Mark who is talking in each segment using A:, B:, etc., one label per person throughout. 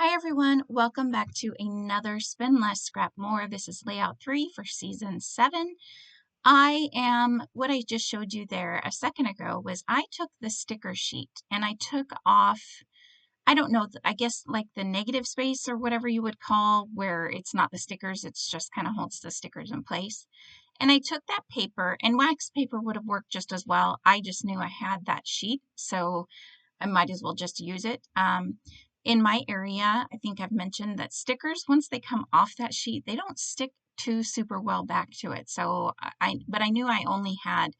A: Hi everyone, welcome back to another Spin Less, Scrap More. This is layout 3 for season 7. What I just showed you there a second ago was I took the sticker sheet and I took off, I don't know, I guess like the negative space or whatever you would call where it's not the stickers, it's just kind of holds the stickers in place. And I took that paper, and wax paper would have worked just as well. I just knew I had that sheet, so I might as well just use it. In my area, I think I've mentioned that stickers, once they come off that sheet, they don't stick too super well back to it. But I knew I only had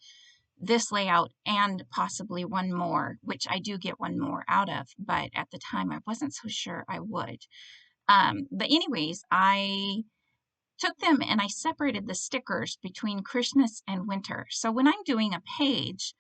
A: this layout and possibly one more, which I do get one more out of, but at the time I wasn't so sure I would. But anyways, I took them and I separated the stickers between Christmas and winter. So when I'm doing a page,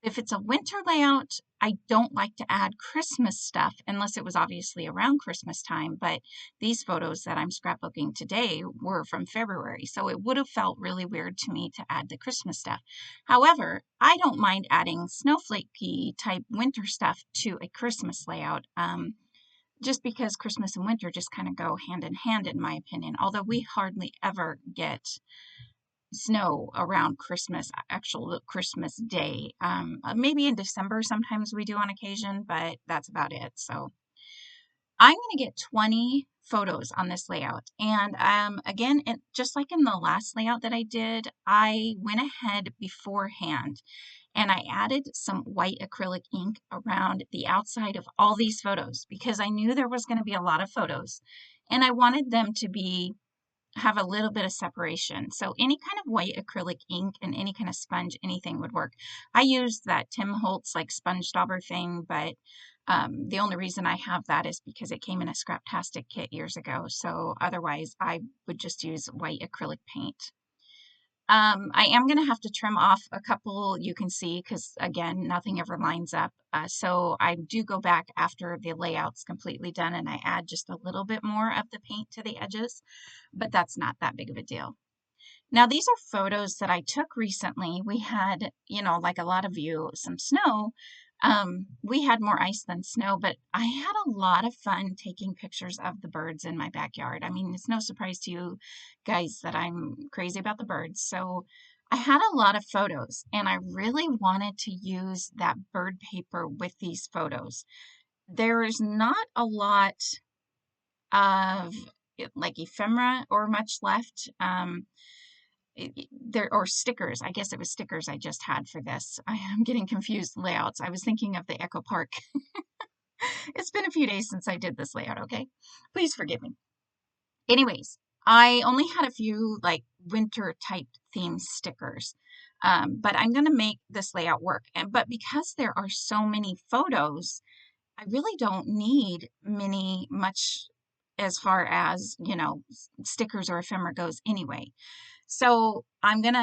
A: if it's a winter layout, I don't like to add Christmas stuff unless it was obviously around Christmas time, but these photos that I'm scrapbooking today were from February, so it would have felt really weird to me to add the Christmas stuff. However, I don't mind adding snowflakey type winter stuff to a Christmas layout, just because Christmas and winter just kind of go hand in hand in my opinion, although we hardly ever get snow around Christmas, actual Christmas Day. Maybe in December sometimes we do on occasion, but that's about it. So I'm going to get 20 photos on this layout. And again, just like in the last layout that I did, I went ahead beforehand and I added some white acrylic ink around the outside of all these photos because I knew there was going to be a lot of photos and I wanted them to have a little bit of separation. So any kind of white acrylic ink and any kind of sponge, anything would work. I used that Tim Holtz like sponge dauber thing, but the only reason I have that is because it came in a Scraptastic kit years ago. So otherwise I would just use white acrylic paint. I am going to have to trim off a couple, you can see, because again, nothing ever lines up. So I do go back after the layout's completely done and I add just a little bit more of the paint to the edges, but that's not that big of a deal. Now, these are photos that I took recently. We had, like a lot of you, some snow. We had more ice than snow, but I had a lot of fun taking pictures of the birds in my backyard. I mean, it's no surprise to you guys that I'm crazy about the birds. So I had a lot of photos and I really wanted to use that bird paper with these photos. There is not a lot of like ephemera or much left. Or stickers. I guess it was stickers I just had for this. I am getting confused layouts. I was thinking of the Echo Park. It's been a few days since I did this layout, okay? Please forgive me. Anyways, I only had a few like winter type theme stickers, but I'm going to make this layout work. But because there are so many photos, I really don't need much as far as, stickers or ephemera goes anyway. So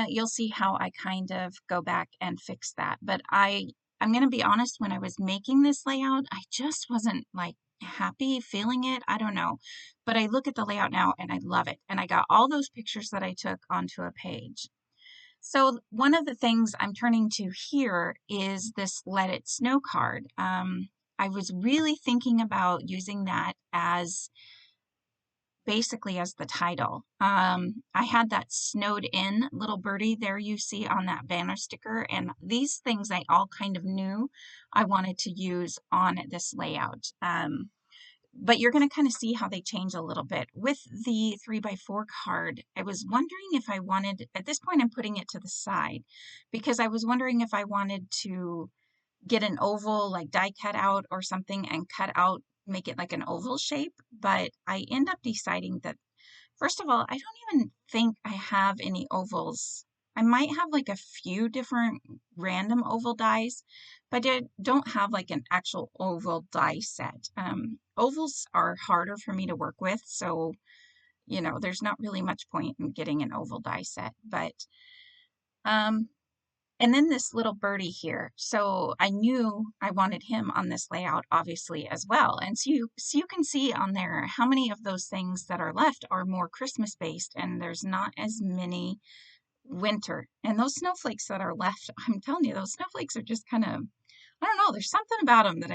A: you'll see how I kind of go back and fix that. But I'm going to be honest, when I was making this layout, I just wasn't like happy feeling it. I don't know. But I look at the layout now and I love it. And I got all those pictures that I took onto a page. So one of the things I'm turning to here is this Let It Snow card. I was really thinking about using that as basically as the title. I had that snowed in little birdie there you see on that banner sticker, and these things I all kind of knew I wanted to use on this layout. But you're going to kind of see how they change a little bit. With the 3x4 card, I was wondering if I wanted, at this point I'm putting it to the side, because I was wondering if I wanted to get an oval like die cut out or something and make it like an oval shape. But I end up deciding that, first of all, I don't even think I have any ovals. I might have like a few different random oval dies, but I don't have like an actual oval die set. Ovals are harder for me to work with, so there's not really much point in getting an oval die set. But and then this little birdie here. So I knew I wanted him on this layout, obviously, as well. And so you can see on there how many of those things that are left are more Christmas based, and there's not as many winter. And those snowflakes that are left, I'm telling you, those snowflakes are just kind of, I don't know, there's something about them that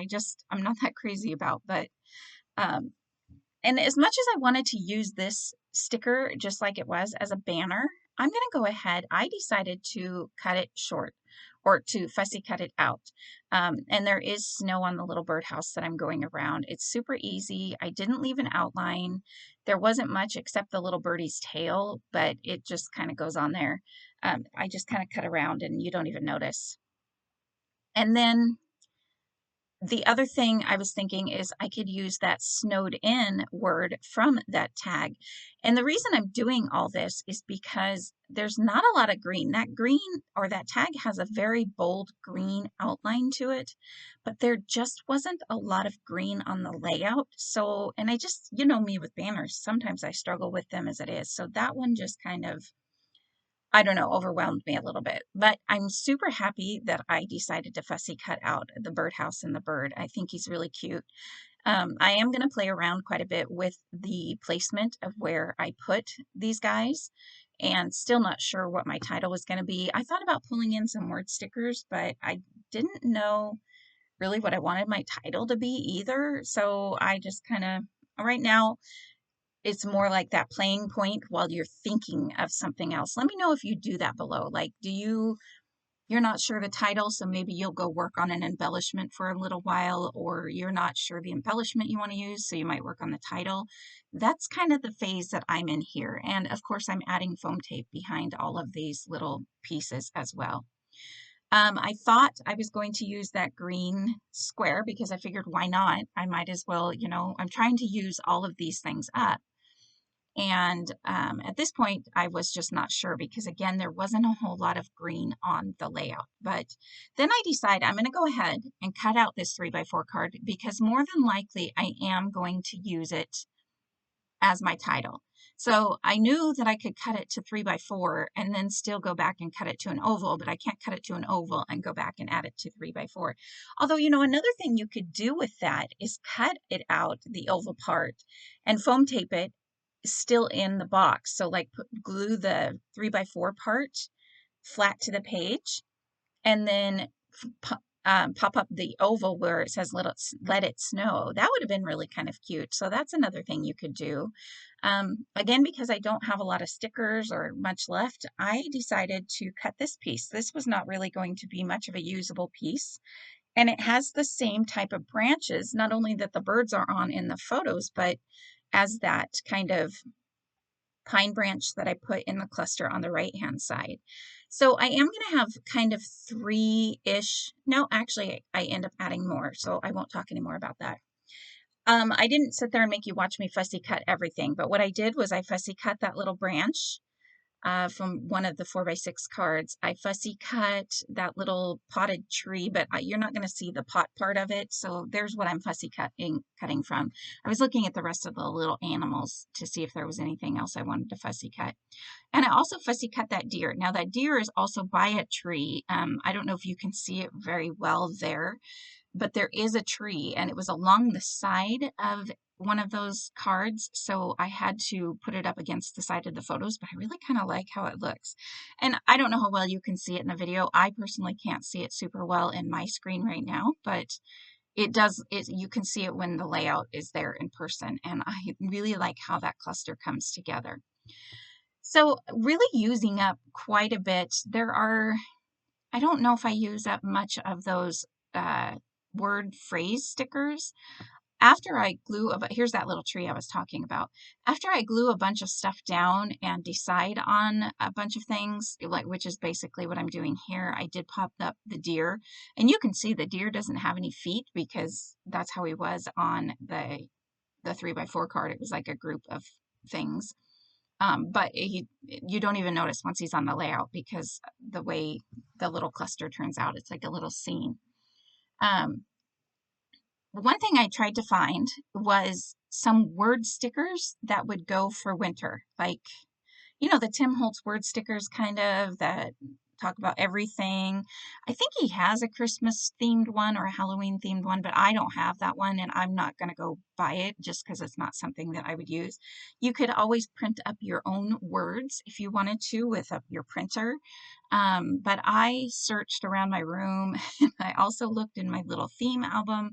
A: I'm not that crazy about. But And as much as I wanted to use this sticker just like it was as a banner, I'm going to go ahead. I decided to cut it short or to fussy cut it out. And there is snow on the little birdhouse that I'm going around. It's super easy. I didn't leave an outline. There wasn't much except the little birdie's tail, but it just kind of goes on there. I just kind of cut around and you don't even notice. And then the other thing I was thinking is I could use that snowed in word from that tag. And the reason I'm doing all this is because there's not a lot of green. That green or that tag has a very bold green outline to it, but there just wasn't a lot of green on the layout. So, and I just, you know me with banners, sometimes I struggle with them as it is. So that one just kind of, I don't know, overwhelmed me a little bit, but I'm super happy that I decided to fussy cut out the birdhouse and the bird. I think he's really cute. I am going to play around quite a bit with the placement of where I put these guys and still not sure what my title was going to be. I thought about pulling in some word stickers, but I didn't know really what I wanted my title to be either. So I just kind of, right now, it's more like that playing point while you're thinking of something else. Let me know if you do that below. Like, you're not sure the title, so maybe you'll go work on an embellishment for a little while, or you're not sure the embellishment you want to use, so you might work on the title. That's kind of the phase that I'm in here. And of course, I'm adding foam tape behind all of these little pieces as well. I thought I was going to use that green square because I figured why not? I might as well, you know, I'm trying to use all of these things up. And at this point, I was just not sure because, again, there wasn't a whole lot of green on the layout. But then I decided I'm going to go ahead and cut out this 3x4 card because more than likely I am going to use it as my title. So I knew that I could cut it to 3x4 and then still go back and cut it to an oval, but I can't cut it to an oval and go back and add it to 3x4. Although, you know, another thing you could do with that is cut it out, the oval part, and foam tape it still in the box. So like glue the 3x4 part flat to the page and then pop up the oval where it says let it snow. That would have been really kind of cute. So that's another thing you could do. Again, because I don't have a lot of stickers or much left, I decided to cut this piece. This was not really going to be much of a usable piece. And it has the same type of branches, not only that the birds are on in the photos, but as that kind of pine branch that I put in the cluster on the right-hand side. So I am going to have kind of three-ish, no, actually I end up adding more, so I won't talk anymore about that. I didn't sit there and make you watch me fussy cut everything, but what I did was I fussy cut that little branch from one of the 4x6 cards. I fussy cut that little potted tree, but you're not going to see the pot part of it. So there's what I'm fussy cutting from. I was looking at the rest of the little animals to see if there was anything else I wanted to fussy cut. And I also fussy cut that deer. Now that deer is also by a tree. I don't know if you can see it very well there, but there is a tree and it was along the side of one of those cards, so I had to put it up against the side of the photos, but I really kind of like how it looks. And I don't know how well you can see it in the video. I personally can't see it super well in my screen right now, but it does, you can see it when the layout is there in person, and I really like how that cluster comes together. So really using up quite a bit. There are, I don't know if I use up much of those word phrase stickers. After I glue, here's that little tree I was talking about. After I glue a bunch of stuff down and decide on a bunch of things, like which is basically what I'm doing here, I did pop up the deer. And you can see the deer doesn't have any feet because that's how he was on the 3x4 card. It was like a group of things. But you don't even notice once he's on the layout because the way the little cluster turns out, it's like a little scene. One thing I tried to find was some word stickers that would go for winter, like, you know, the Tim Holtz word stickers kind of that talk about everything. I think he has a Christmas themed one or a Halloween themed one, but I don't have that one and I'm not going to go buy it just because it's not something that I would use. You could always print up your own words if you wanted to with your printer. But I searched around my room and I also looked in my little theme album.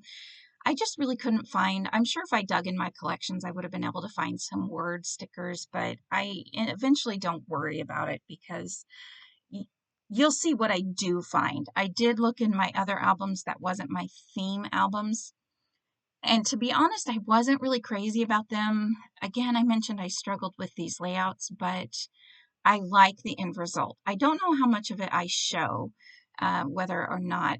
A: I just really couldn't find, I'm sure if I dug in my collections, I would have been able to find some word stickers, but I eventually don't worry about it because you'll see what I do find. I did look in my other albums that wasn't my theme albums. And to be honest, I wasn't really crazy about them. Again, I mentioned I struggled with these layouts, but I like the end result. I don't know how much of it I show, whether or not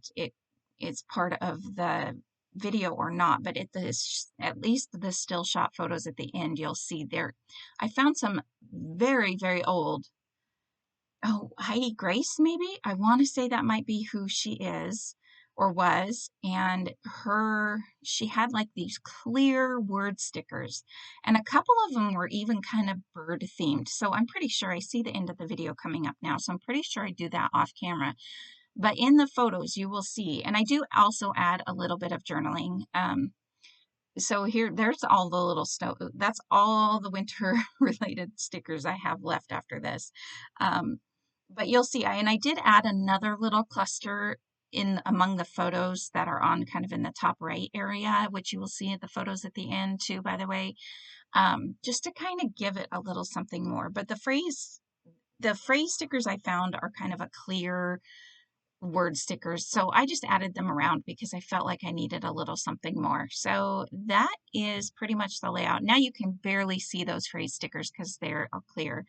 A: it's part of the video or not, but at least the still shot photos at the end, you'll see there. I found some very, very old. Oh, Heidi Grace, maybe? I want to say that might be who she is or was. And she had like these clear word stickers. And a couple of them were even kind of bird themed. So I'm pretty sure I see the end of the video coming up now. So I'm pretty sure I do that off camera. But in the photos, you will see, and I do also add a little bit of journaling. So there's all the little snow. That's all the winter related stickers I have left after this. But you'll see, and I did add another little cluster in among the photos that are on kind of in the top right area, which you will see at the photos at the end too, by the way, just to kind of give it a little something more. But the phrase stickers I found are kind of a clear word stickers. So I just added them around because I felt like I needed a little something more. So that is pretty much the layout. Now you can barely see those phrase stickers because they're clear.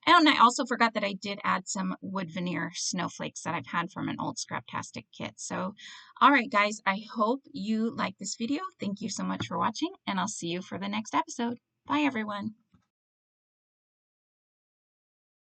A: And I also forgot that I did add some wood veneer snowflakes that I've had from an old Scraptastic kit. So, all right, guys, I hope you like this video. Thank you so much for watching, and I'll see you for the next episode. Bye, everyone.